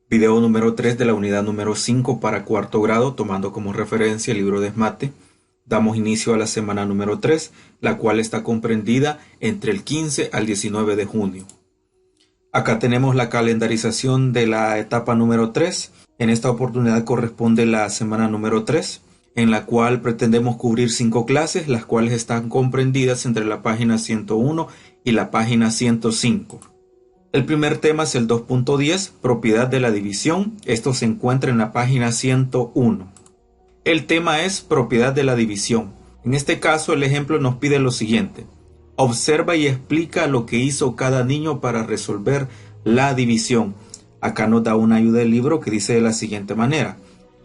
Video número 3 de la unidad número 5 para cuarto grado, tomando como referencia el libro de Esmate. Damos inicio a la semana número 3, la cual está comprendida entre el 15 al 19 de junio. Acá tenemos la calendarización de la etapa número 3. En esta oportunidad corresponde la semana número 3, en la cual pretendemos cubrir 5 clases, las cuales están comprendidas entre la página 101 y la página 105. El primer tema es el 2.10, propiedad de la división. Esto se encuentra en la página 101. El tema es propiedad de la división. En este caso, el ejemplo nos pide lo siguiente. Observa y explica lo que hizo cada niño para resolver la división. Acá nos da una ayuda del libro que dice de la siguiente manera.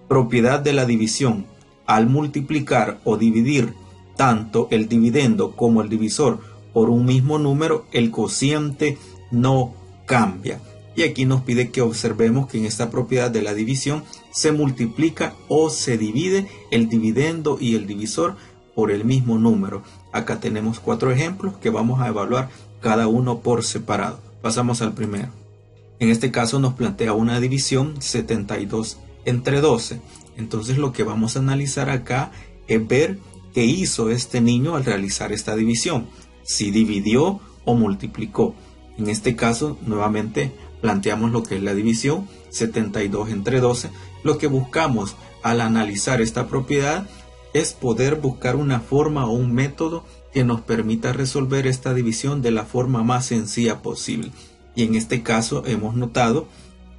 Propiedad de la división. Al multiplicar o dividir tanto el dividendo como el divisor por un mismo número, el cociente no cambia. Y aquí nos pide que observemos que en esta propiedad de la división se multiplica o se divide el dividendo y el divisor por el mismo número. Acá tenemos 4 ejemplos que vamos a evaluar cada uno por separado. Pasamos al primero. En este caso nos plantea una división 72 entre 12. Entonces lo que vamos a analizar acá es ver qué hizo este niño al realizar esta división. Si dividió o multiplicó. En este caso, nuevamente, planteamos lo que es la división 72 entre 12. Lo que buscamos al analizar esta propiedad es poder buscar una forma o un método que nos permita resolver esta división de la forma más sencilla posible. Y en este caso hemos notado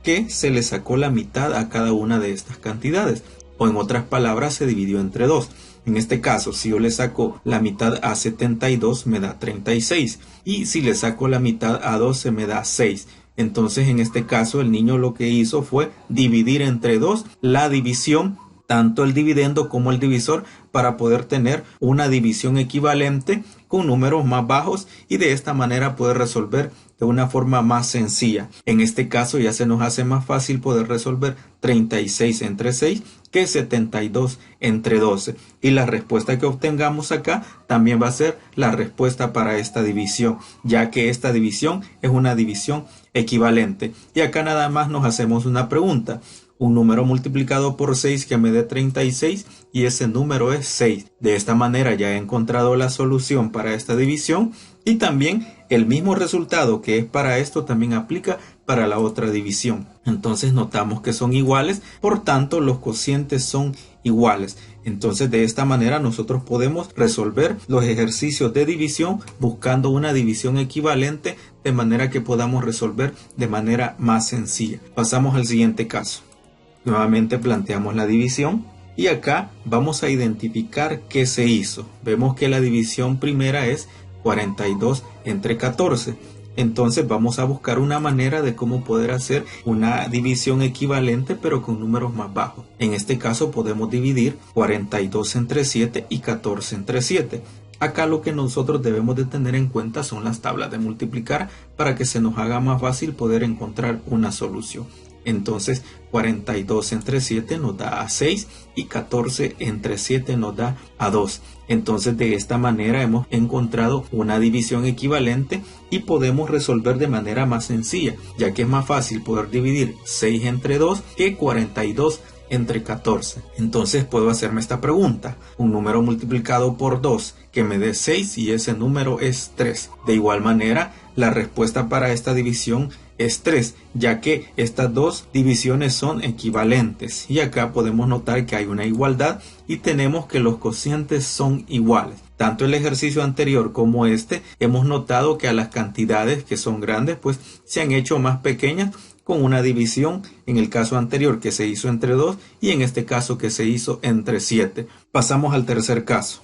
que se le sacó la mitad a cada una de estas cantidades. O en otras palabras, se dividió entre 2. En este caso, si yo le saco la mitad a 72, me da 36. Y si le saco la mitad a 12, me da 6. Entonces, en este caso, el niño lo que hizo fue dividir entre 2 la división, tanto el dividendo como el divisor, para poder tener una división equivalente con números más bajos y de esta manera poder resolver de una forma más sencilla. En este caso ya se nos hace más fácil poder resolver 36 entre 6 que 72 entre 12. Y la respuesta que obtengamos acá también va a ser la respuesta para esta división, ya que esta división es una división equivalente. Y acá nada más nos hacemos una pregunta. Un número multiplicado por 6 que me dé 36 y ese número es 6. De esta manera ya he encontrado la solución para esta división y también el mismo resultado que es para esto también aplica para la otra división. Entonces notamos que son iguales, por tanto los cocientes son iguales. Entonces de esta manera nosotros podemos resolver los ejercicios de división buscando una división equivalente de manera que podamos resolver de manera más sencilla. Pasamos al siguiente caso. Nuevamente planteamos la división y acá vamos a identificar qué se hizo. Vemos que la división primera es 42 entre 14. Entonces vamos a buscar una manera de cómo poder hacer una división equivalente pero con números más bajos. En este caso podemos dividir 42 entre 7 y 14 entre 7. Acá lo que nosotros debemos de tener en cuenta son las tablas de multiplicar para que se nos haga más fácil poder encontrar una solución. Entonces 42 entre 7 nos da a 6 y 14 entre 7 nos da a 2. Entonces de esta manera hemos encontrado una división equivalente y podemos resolver de manera más sencilla, ya que es más fácil poder dividir 6 entre 2 que 42 entre 14. Entonces puedo hacerme esta pregunta. Un número multiplicado por 2 que me dé 6 y ese número es 3. De igual manera, la respuesta para esta división es 3, ya que estas dos divisiones son equivalentes. Y acá podemos notar que hay una igualdad y tenemos que los cocientes son iguales. Tanto el ejercicio anterior como este, hemos notado que a las cantidades que son grandes, pues se han hecho más pequeñas con una división, en el caso anterior que se hizo entre 2 y en este caso que se hizo entre 7. Pasamos al tercer caso.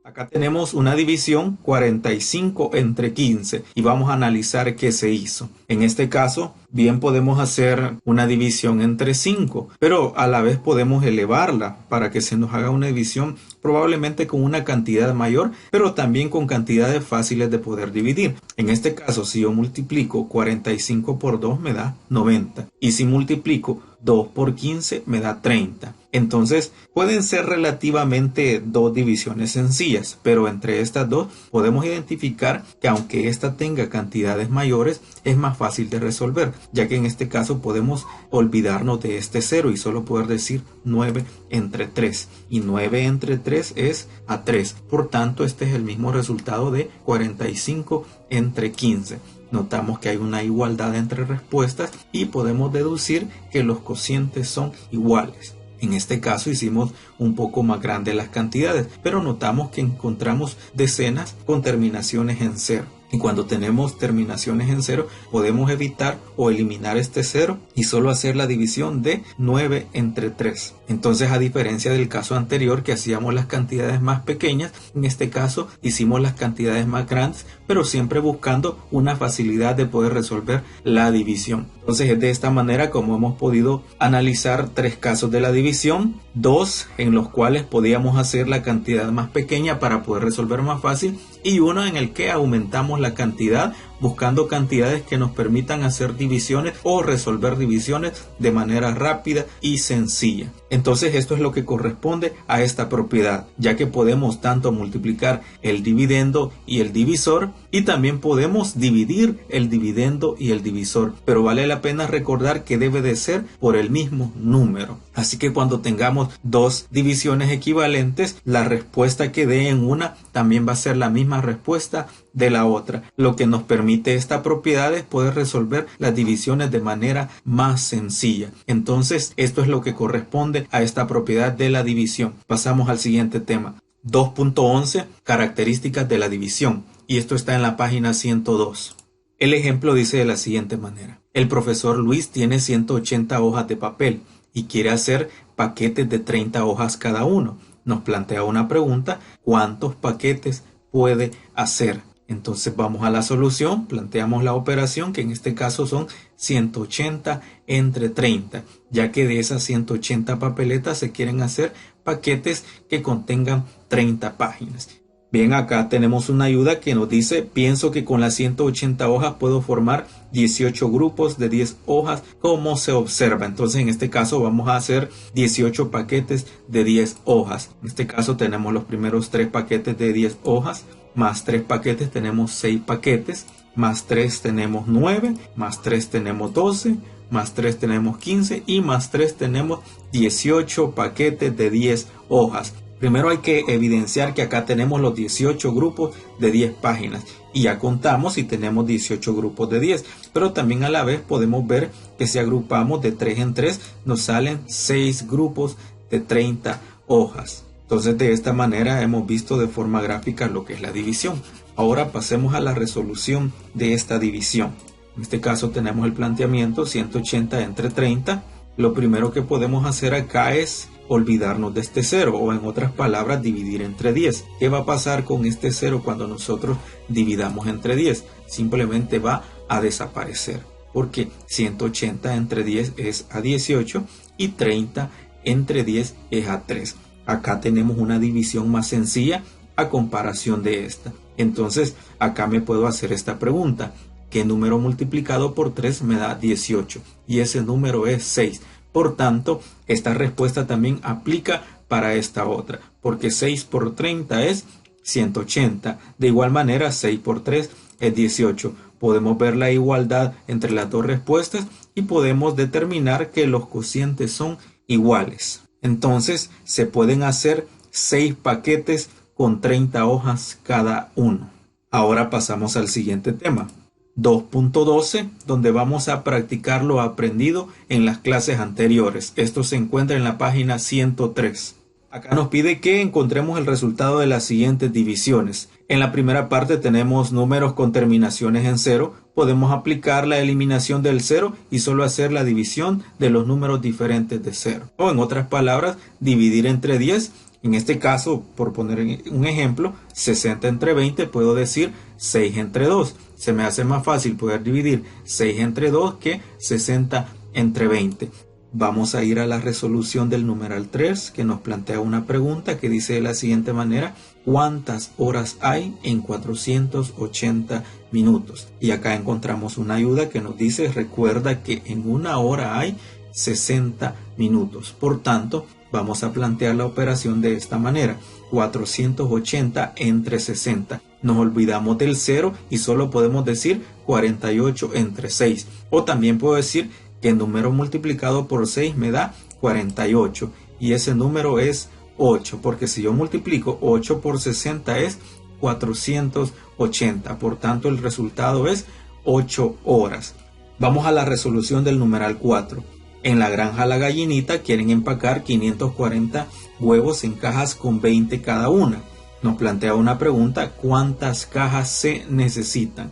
Acá tenemos una división 45 entre 15 y vamos a analizar qué se hizo. En este caso, bien podemos hacer una división entre 5, pero a la vez podemos elevarla para que se nos haga una división probablemente con una cantidad mayor, pero también con cantidades fáciles de poder dividir. En este caso, si yo multiplico 45 por 2 me da 90 y si multiplico 2 por 15 me da 30. Entonces pueden ser relativamente dos divisiones sencillas, pero entre estas dos podemos identificar que aunque esta tenga cantidades mayores, es más fácil de resolver, ya que en este caso podemos olvidarnos de este 0 y solo poder decir 9 entre 3, y 9 entre 3 es a 3. Por tanto, este es el mismo resultado de 45 entre 15. Notamos que hay una igualdad entre respuestas y podemos deducir que los cocientes son iguales. En este caso hicimos un poco más grandes las cantidades, pero notamos que encontramos decenas con terminaciones en 0. Y cuando tenemos terminaciones en 0, podemos evitar o eliminar este 0 y solo hacer la división de 9 entre 3. Entonces, a diferencia del caso anterior que hacíamos las cantidades más pequeñas, en este caso hicimos las cantidades más grandes, pero siempre buscando una facilidad de poder resolver la división. Entonces, es de esta manera como hemos podido analizar 3 casos de la división, 2 en los cuales podíamos hacer la cantidad más pequeña para poder resolver más fácil, y uno en el que aumentamos la cantidad buscando cantidades que nos permitan hacer divisiones o resolver divisiones de manera rápida y sencilla. Entonces esto es lo que corresponde a esta propiedad, ya que podemos tanto multiplicar el dividendo y el divisor, y también podemos dividir el dividendo y el divisor, pero vale la pena recordar que debe de ser por el mismo número. Así que cuando tengamos dos divisiones equivalentes, la respuesta que dé en una también va a ser la misma respuesta de la otra. Lo que nos permite esta propiedad es poder resolver las divisiones de manera más sencilla. Entonces, esto es lo que corresponde a esta propiedad de la división. Pasamos al siguiente tema. 2.11 Características de la división. Y esto está en la página 102. El ejemplo dice de la siguiente manera. El profesor Luis tiene 180 hojas de papel y quiere hacer paquetes de 30 hojas cada uno. Nos plantea una pregunta: ¿cuántos paquetes puede hacer? Entonces vamos a la solución, planteamos la operación, que en este caso son 180 entre 30, ya que de esas 180 papeletas se quieren hacer paquetes que contengan 30 páginas. Bien, acá tenemos una ayuda que nos dice: pienso que con las 180 hojas puedo formar 18 grupos de 10 hojas, como se observa. Entonces en este caso vamos a hacer 18 paquetes de 10 hojas. En este caso tenemos los primeros 3 paquetes de 10 hojas, más 3 paquetes tenemos 6 paquetes, más 3 tenemos 9, más 3 tenemos 12, más 3 tenemos 15 y más 3 tenemos 18 paquetes de 10 hojas. Primero hay que evidenciar que acá tenemos los 18 grupos de 10 páginas y ya contamos y tenemos 18 grupos de 10, pero también a la vez podemos ver que si agrupamos de 3 en 3 nos salen 6 grupos de 30 hojas. Entonces de esta manera hemos visto de forma gráfica lo que es la división. Ahora pasemos a la resolución de esta división. En este caso tenemos el planteamiento 180 entre 30. Lo primero que podemos hacer acá es olvidarnos de este 0, o en otras palabras dividir entre 10. ¿Qué va a pasar con este 0 cuando nosotros dividamos entre 10? Simplemente va a desaparecer, porque 180 entre 10 es a 18 y 30 entre 10 es a 3. Acá tenemos una división más sencilla a comparación de esta. Entonces acá me puedo hacer esta pregunta: ¿qué número multiplicado por 3 me da 18? Y ese número es 6. Por tanto, esta respuesta también aplica para esta otra, porque 6 por 30 es 180. De igual manera, 6 por 3 es 18. Podemos ver la igualdad entre las dos respuestas y podemos determinar que los cocientes son iguales. Entonces, se pueden hacer 6 paquetes con 30 hojas cada uno. Ahora pasamos al siguiente tema. 2.12, donde vamos a practicar lo aprendido en las clases anteriores. Esto se encuentra en la página 103. Acá nos pide que encontremos el resultado de las siguientes divisiones. En la primera parte tenemos números con terminaciones en 0. Podemos aplicar la eliminación del 0 y solo hacer la división de los números diferentes de 0. O en otras palabras, dividir entre 10. En este caso, por poner un ejemplo, 60 entre 20, puedo decir 6 entre 2. Se me hace más fácil poder dividir 6 entre 2 que 60 entre 20. Vamos a ir a la resolución del numeral 3, que nos plantea una pregunta que dice de la siguiente manera: ¿cuántas horas hay en 480 minutos? Y acá encontramos una ayuda que nos dice: recuerda que en una hora hay 60 minutos. Por tanto, vamos a plantear la operación de esta manera: 480 entre 60. Nos olvidamos del 0 y solo podemos decir 48 entre 6. O también puedo decir que el número multiplicado por 6 me da 48. Y ese número es 8, porque si yo multiplico 8 por 60 es 480. Por tanto, el resultado es 8 horas. Vamos a la resolución del numeral 4. En la granja La Gallinita quieren empacar 540 huevos en cajas con 20 cada una. Nos plantea una pregunta: ¿cuántas cajas se necesitan?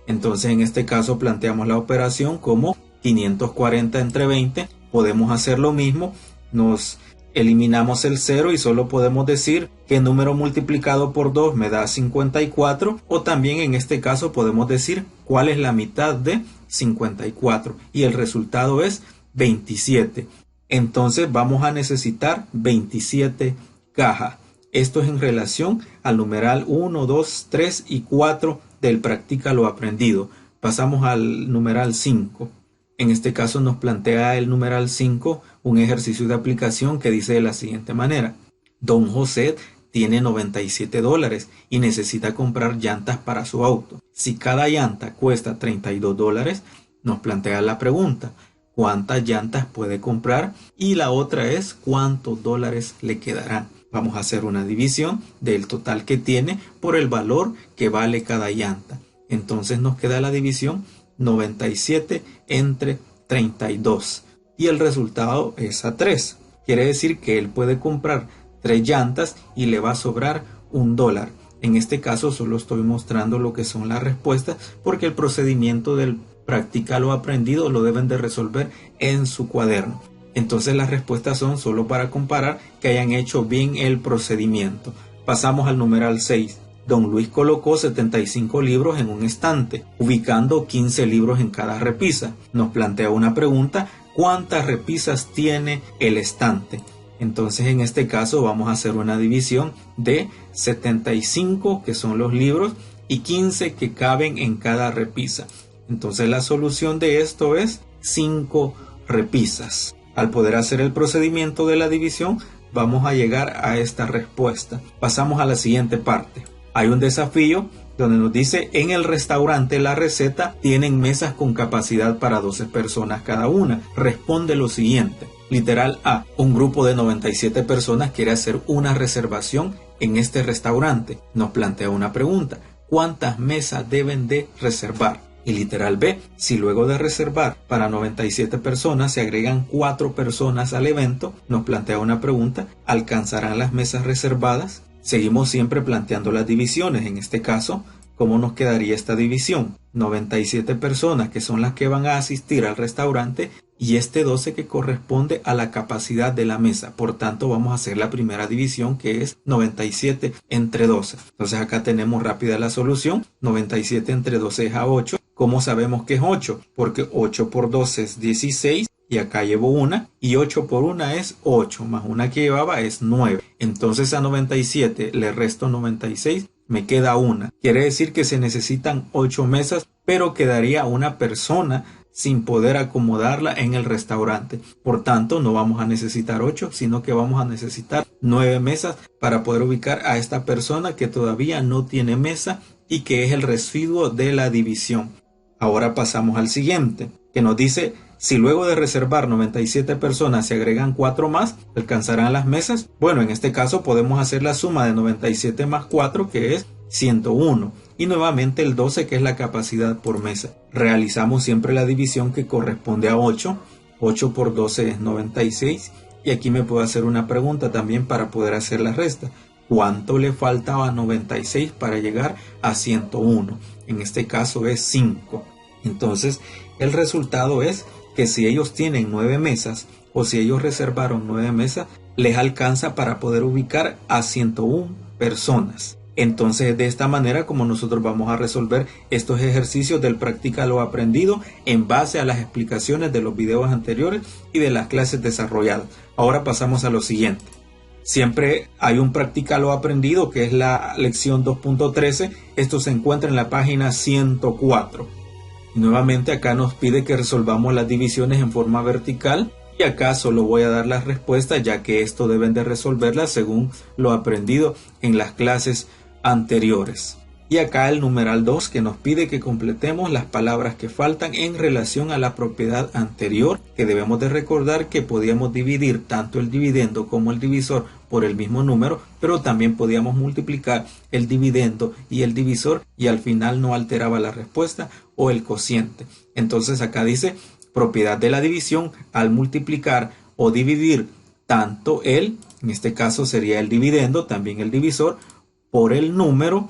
Entonces, en este caso planteamos la operación como 540 entre 20. Podemos hacer lo mismo. Nos eliminamos el 0 y solo podemos decir que el número multiplicado por 2 me da 54. O también en este caso podemos decir cuál es la mitad de 54. Y el resultado es 27. Entonces vamos a necesitar 27 cajas. Esto es en relación al numeral 1, 2, 3 y 4 del Practica lo aprendido. Pasamos al numeral 5. En este caso nos plantea el numeral 5 un ejercicio de aplicación que dice de la siguiente manera: Don José tiene $97 y necesita comprar llantas para su auto. Si cada llanta cuesta $32, nos plantea la pregunta: ¿cuántas llantas puede comprar? Y la otra es: ¿cuántos dólares le quedarán? Vamos a hacer una división del total que tiene por el valor que vale cada llanta. Entonces nos queda la división 97 entre 32. Y el resultado es a 3. Quiere decir que él puede comprar 3 llantas y le va a sobrar $1. En este caso solo estoy mostrando lo que son las respuestas, porque el procedimiento del Practica lo aprendido lo deben de resolver en su cuaderno. Entonces las respuestas son solo para comparar que hayan hecho bien el procedimiento. Pasamos al numeral 6. Don Luis colocó 75 libros en un estante, ubicando 15 libros en cada repisa. Nos plantea una pregunta: ¿cuántas repisas tiene el estante? Entonces en este caso vamos a hacer una división de 75, que son los libros, y 15 que caben en cada repisa. Entonces la solución de esto es 5 repisas. Al poder hacer el procedimiento de la división, vamos a llegar a esta respuesta. Pasamos a la siguiente parte. Hay un desafío donde nos dice: en el restaurante La Receta tienen mesas con capacidad para 12 personas cada una. Responde lo siguiente. Literal A: un grupo de 97 personas quiere hacer una reservación en este restaurante. Nos plantea una pregunta: ¿cuántas mesas deben de reservar? Y literal B: si luego de reservar para 97 personas se agregan 4 personas al evento, nos plantea una pregunta: ¿alcanzarán las mesas reservadas? Seguimos siempre planteando las divisiones. En este caso, ¿cómo nos quedaría esta división? 97 personas, que son las que van a asistir al restaurante, y este 12 que corresponde a la capacidad de la mesa. Por tanto, vamos a hacer la primera división, que es 97 entre 12. Entonces acá tenemos rápida la solución. 97 entre 12 es a 8. ¿Cómo sabemos que es 8? Porque 8 por 12 es 16. Y acá llevo una, y 8 por 1 es 8, más una que llevaba es 9. Entonces a 97 le resto 96, me queda una. Quiere decir que se necesitan 8 mesas, pero quedaría una persona sin poder acomodarla en el restaurante. Por tanto, no vamos a necesitar 8, sino que vamos a necesitar 9 mesas para poder ubicar a esta persona que todavía no tiene mesa y que es el residuo de la división. Ahora pasamos al siguiente, que nos dice: si luego de reservar 97 personas se agregan 4 más, ¿alcanzarán las mesas? Bueno, en este caso podemos hacer la suma de 97 más 4, que es 101. Y nuevamente el 12, que es la capacidad por mesa. Realizamos siempre la división que corresponde a 8. 8 por 12 es 96. Y aquí me puedo hacer una pregunta también para poder hacer la resta. ¿Cuánto le faltaba a 96 para llegar a 101? En este caso es 5. Entonces el resultado es que si ellos tienen 9 mesas, o si ellos reservaron 9 mesas, les alcanza para poder ubicar a 101 personas. Entonces, de esta manera como nosotros vamos a resolver estos ejercicios del Practica lo aprendido en base a las explicaciones de los videos anteriores y de las clases desarrolladas. Ahora pasamos a lo siguiente. Siempre hay un Practica lo aprendido, que es la lección 2.13. Esto se encuentra en la página 104. Nuevamente acá nos pide que resolvamos las divisiones en forma vertical Y acá solo voy a dar las respuestas, ya que esto deben de resolverlas según lo aprendido en las clases anteriores. Y acá el numeral 2 que nos pide que completemos las palabras que faltan en relación a la propiedad anterior, que debemos de recordar que podíamos dividir tanto el dividendo como el divisor por el mismo número, pero también podíamos multiplicar el dividendo y el divisor y al final no alteraba la respuesta o el cociente. Entonces acá dice propiedad de la división al multiplicar o dividir tanto en este caso sería el dividendo, también el divisor, por el número,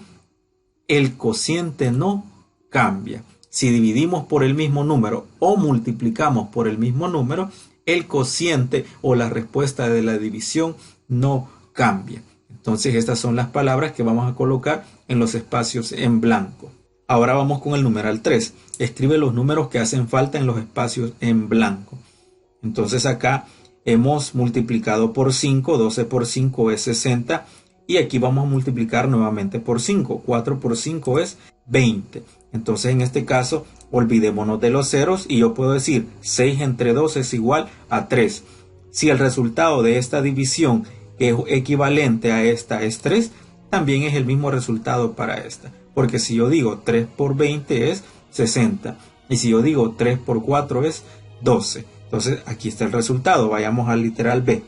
el cociente no cambia. Si dividimos por el mismo número o multiplicamos por el mismo número, el cociente o la respuesta de la división no cambia. Entonces estas son las palabras que vamos a colocar en los espacios en blanco. Ahora vamos con el numeral 3. Escribe los números que hacen falta en los espacios en blanco. Entonces acá hemos multiplicado por 5, 12 por 5 es 60. Y aquí vamos a multiplicar nuevamente por 5. 4 por 5 es 20. Entonces en este caso olvidémonos de los ceros y yo puedo decir 6 entre 2 es igual a 3. Si el resultado de esta división es equivalente a esta es 3, también es el mismo resultado para esta. Porque si yo digo 3 por 20 es 60. Y si yo digo 3 por 4 es 12. Entonces aquí está el resultado. Vayamos al literal B.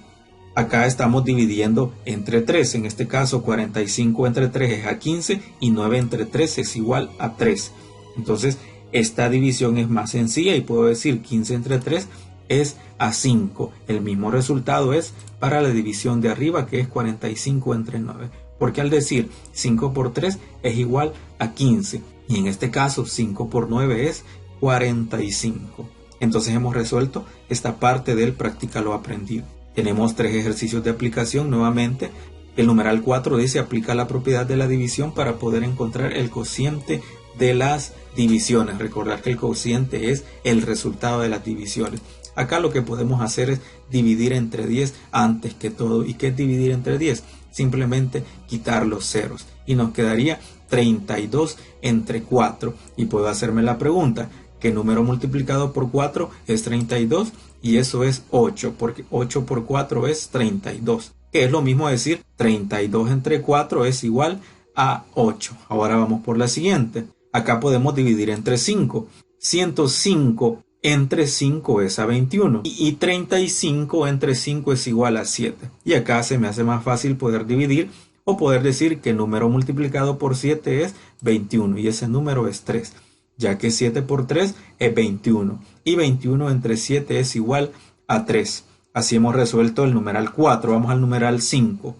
Acá estamos dividiendo entre 3, en este caso 45 entre 3 es a 15 y 9 entre 3 es igual a 3. Entonces esta división es más sencilla y puedo decir 15 entre 3 es a 5. El mismo resultado es para la división de arriba, que es 45 entre 9. Porque al decir 5 por 3 es igual a 15 y en este caso 5 por 9 es 45. Entonces hemos resuelto esta parte del practica lo aprendido. Tenemos 3 ejercicios de aplicación nuevamente. El numeral 4 dice aplica la propiedad de la división para poder encontrar el cociente de las divisiones. Recordar que el cociente es el resultado de las divisiones. Acá lo que podemos hacer es dividir entre 10 antes que todo. ¿Y qué es dividir entre 10? Simplemente quitar los ceros. Y nos quedaría 32 entre 4. Y puedo hacerme la pregunta, ¿qué número multiplicado por 4 es 32? Y eso es 8, porque 8 por 4 es 32. Que es lo mismo decir 32 entre 4 es igual a 8. Ahora vamos por la siguiente. Acá podemos dividir entre 5. 105 entre 5 es a 21. Y 35 entre 5 es igual a 7. Y acá se me hace más fácil poder dividir o poder decir que el número multiplicado por 7 es 21. Y ese número es 3. Ya que 7 por 3 es 21. Y 21 entre 7 es igual a 3. Así hemos resuelto el numeral 4. Vamos al numeral 5.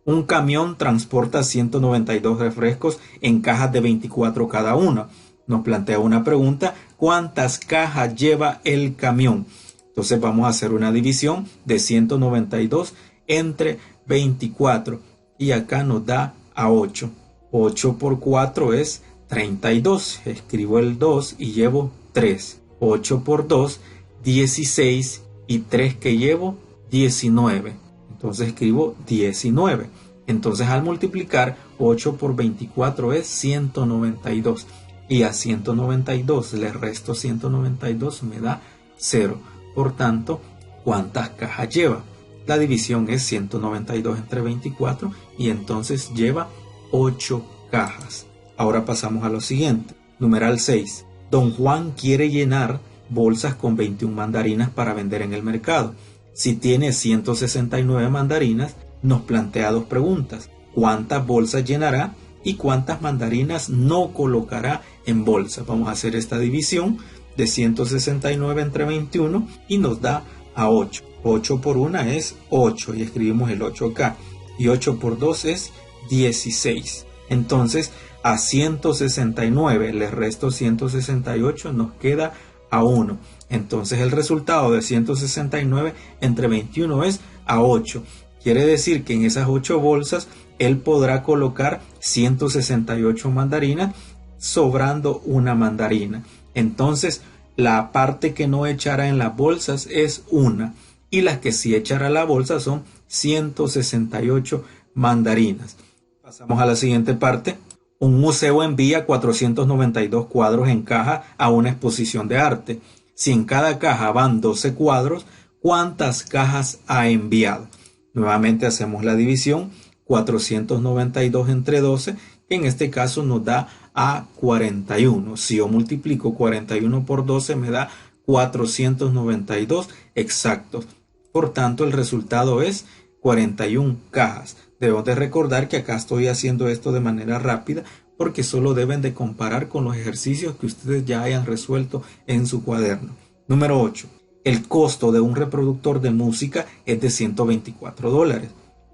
Un camión transporta 192 refrescos en cajas de 24 cada una. Nos plantea una pregunta, ¿cuántas cajas lleva el camión? Entonces vamos a hacer una división de 192 entre 24. Y acá nos da a 8. 8 por 4 es 32. Escribo el 2 y llevo 3. 8 por 2, 16. Y 3 que llevo, 19. Entonces escribo 19. Entonces al multiplicar 8 por 24 es 192. Y a 192 le resto 192, me da 0. Por tanto, ¿cuántas cajas lleva? La división es 192 entre 24 y entonces lleva 8 cajas. Ahora pasamos a lo siguiente. Numeral 6. Don Juan quiere llenar bolsas con 21 mandarinas para vender en el mercado. Si tiene 169 mandarinas, nos plantea dos preguntas. ¿Cuántas bolsas llenará y cuántas mandarinas no colocará en bolsa? Vamos a hacer esta división de 169 entre 21 y nos da a 8. 8 por 1 es 8 y escribimos el 8 acá. Y 8 por 2 es 16. Entonces a 169 le resto 168, nos queda a 1. Entonces el resultado de 169 entre 21 es a 8. Quiere decir que en esas 8 bolsas él podrá colocar 168 mandarinas, sobrando una mandarina. Entonces la parte que no echará en las bolsas es una. Y las que sí echará a la bolsa son 168 mandarinas. Pasamos a la siguiente parte. Un museo envía 492 cuadros en caja a una exposición de arte. Si en cada caja van 12 cuadros, cuántas cajas ha enviado. Nuevamente hacemos la división, 492 entre 12, que en este caso nos da a 41. Si yo multiplico 41 por 12 me da 492 exactos. Por tanto, el resultado es 41 cajas. Debemos de recordar que acá estoy haciendo esto de manera rápida porque solo deben de comparar con los ejercicios que ustedes ya hayan resuelto en su cuaderno. Número 8. El costo de un reproductor de música es de $124.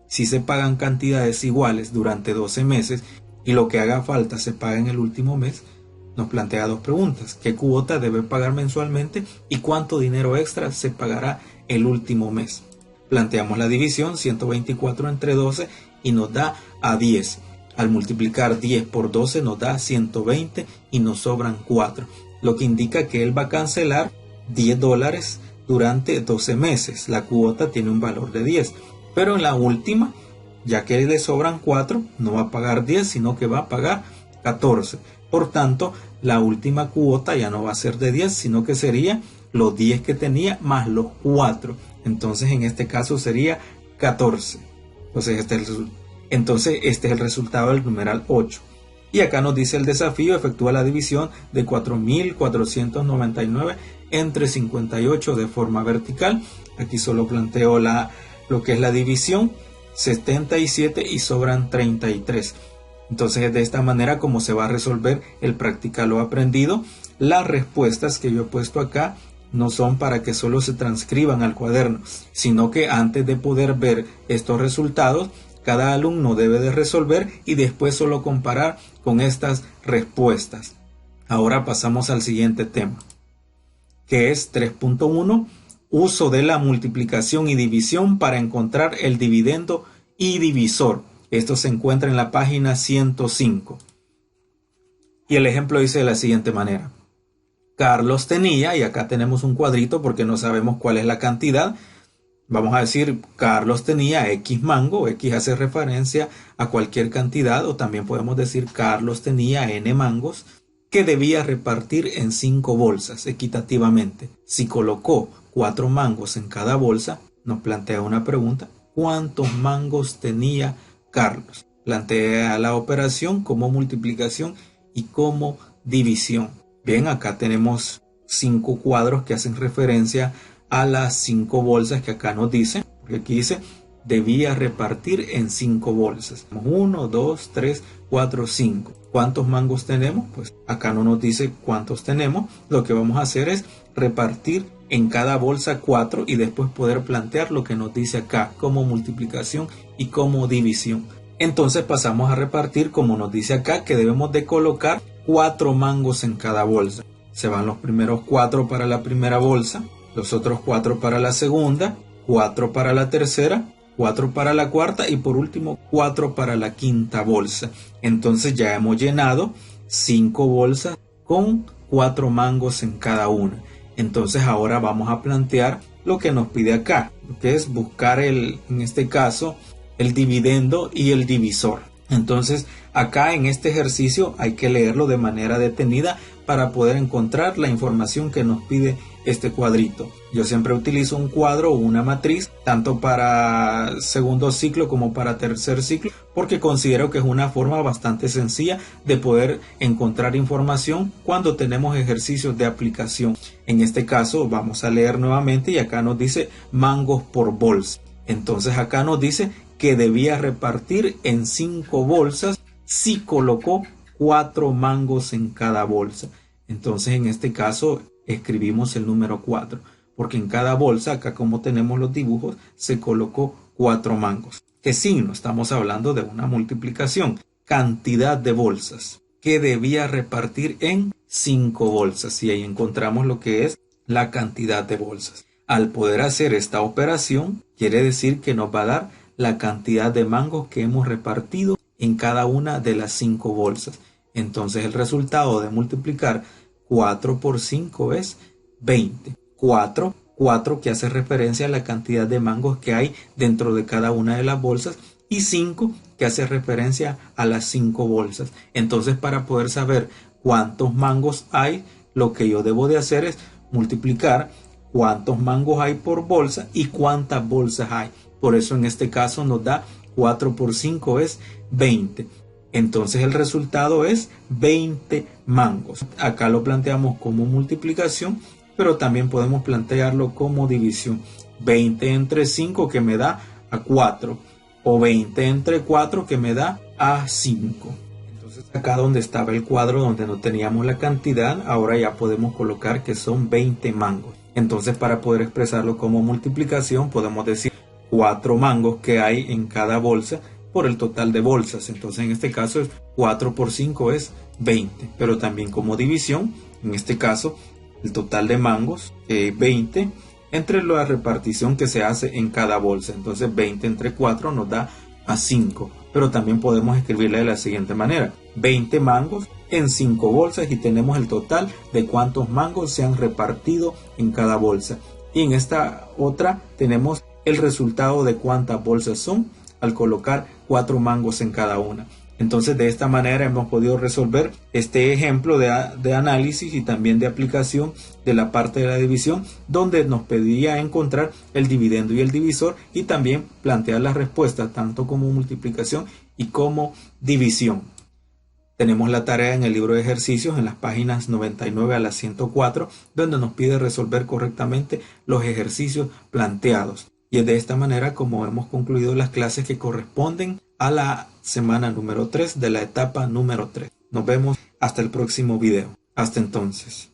Si se pagan cantidades iguales durante 12 meses y lo que haga falta se paga en el último mes, nos plantea dos preguntas. ¿Qué cuota debe pagar mensualmente y cuánto dinero extra se pagará el último mes? Planteamos la división, 124 entre 12 y nos da a 10. Al multiplicar 10 por 12 nos da 120 y nos sobran 4, lo que indica que él va a cancelar $10 durante 12 meses. La cuota tiene un valor de 10, pero en la última, ya que le sobran 4, no va a pagar 10, sino que va a pagar 14. Por tanto, la última cuota ya no va a ser de 10, sino que sería los 10 que tenía más los 4. Entonces, en este caso sería 14. Entonces, este es el resultado del numeral 8. Y acá nos dice el desafío, efectúa la división de 4.499 entre 58 de forma vertical. Aquí solo planteo lo que es la división, 77 y sobran 33. Entonces es de esta manera como se va a resolver el practicar lo aprendido. Las respuestas que yo he puesto acá no son para que solo se transcriban al cuaderno, sino que antes de poder ver estos resultados, cada alumno debe de resolver y después solo comparar con estas respuestas. Ahora pasamos al siguiente tema, que es 3.1, uso de la multiplicación y división para encontrar el dividendo y divisor. Esto se encuentra en la página 105. Y el ejemplo dice de la siguiente manera. Carlos tenía, y acá tenemos un cuadrito porque no sabemos cuál es la cantidad. Vamos a decir, Carlos tenía X mango. X hace referencia a cualquier cantidad, o también podemos decir Carlos tenía N mangos que debía repartir en 5 bolsas equitativamente. Si colocó 4 mangos en cada bolsa, nos plantea una pregunta. ¿Cuántos mangos tenía Carlos? Plantea la operación como multiplicación y como división. Bien, acá tenemos 5 cuadros que hacen referencia a las 5 bolsas que acá nos dice, porque aquí dice debía repartir en 5 bolsas. 1, 2, 3, 4, 5. ¿Cuántos mangos tenemos? Pues acá no nos dice cuántos tenemos. Lo que vamos a hacer es repartir en cada bolsa 4 y después poder plantear lo que nos dice acá como multiplicación y como división. Entonces pasamos a repartir como nos dice acá, que debemos de colocar 4 mangos en cada bolsa. Se van los primeros 4 para la primera bolsa, los otros 4 para la segunda, 4 para la tercera, 4 para la cuarta y por último 4 para la quinta bolsa. Entonces ya hemos llenado 5 bolsas con 4 mangos en cada una. Entonces ahora vamos a plantear lo que nos pide acá, que es buscar en este caso el dividendo y el divisor. Entonces acá en este ejercicio hay que leerlo de manera detenida para poder encontrar la información que nos pide este cuadrito. Yo siempre utilizo un cuadro o una matriz, tanto para segundo ciclo como para tercer ciclo, porque considero que es una forma bastante sencilla de poder encontrar información cuando tenemos ejercicios de aplicación. En este caso vamos a leer nuevamente y acá nos dice mangos por bolsa. Entonces acá nos dice que debía repartir en 5 bolsas si colocó 4 mangos en cada bolsa. Entonces en este caso escribimos el número 4, porque en cada bolsa, acá como tenemos los dibujos, se colocó 4 mangos. ¿Qué signo? Estamos hablando de una multiplicación. Cantidad de bolsas que debía repartir en 5 bolsas. Y ahí encontramos lo que es la cantidad de bolsas. Al poder hacer esta operación, quiere decir que nos va a dar la cantidad de mangos que hemos repartido en cada una de las 5 bolsas. Entonces el resultado de multiplicar 4 por 5 es 20. 4 que hace referencia a la cantidad de mangos que hay dentro de cada una de las bolsas, y 5 que hace referencia a las 5 bolsas. Entonces para poder saber cuántos mangos hay, lo que yo debo de hacer es multiplicar cuántos mangos hay por bolsa y cuántas bolsas hay. Por eso en este caso nos da 4 por 5 es 20. Entonces el resultado es 20 mangos. Acá lo planteamos como multiplicación, pero también podemos plantearlo como división. 20 entre 5 que me da a 4 o 20 entre 4 que me da a 5. Entonces acá donde estaba el cuadro donde no teníamos la cantidad, ahora ya podemos colocar que son 20 mangos. Entonces para poder expresarlo como multiplicación podemos decir 4 mangos que hay en cada bolsa por el total de bolsas. Entonces en este caso 4 por 5 es 20, pero también como división, en este caso el total de mangos 20 entre la repartición que se hace en cada bolsa. Entonces 20 entre 4 nos da a 5, pero también podemos escribirle de la siguiente manera: 20 mangos en 5 bolsas, y tenemos el total de cuántos mangos se han repartido en cada bolsa. Y en esta otra tenemos el resultado de cuántas bolsas son al colocar 4 mangos en cada una. Entonces de esta manera hemos podido resolver este ejemplo de análisis y también de aplicación de la parte de la división, donde nos pedía encontrar el dividendo y el divisor y también plantear las respuestas tanto como multiplicación y como división. Tenemos la tarea en el libro de ejercicios en las páginas 99 a la 104, donde nos pide resolver correctamente los ejercicios planteados. Y es de esta manera como hemos concluido las clases que corresponden a la semana número 3 de la etapa número 3. Nos vemos hasta el próximo video. Hasta entonces.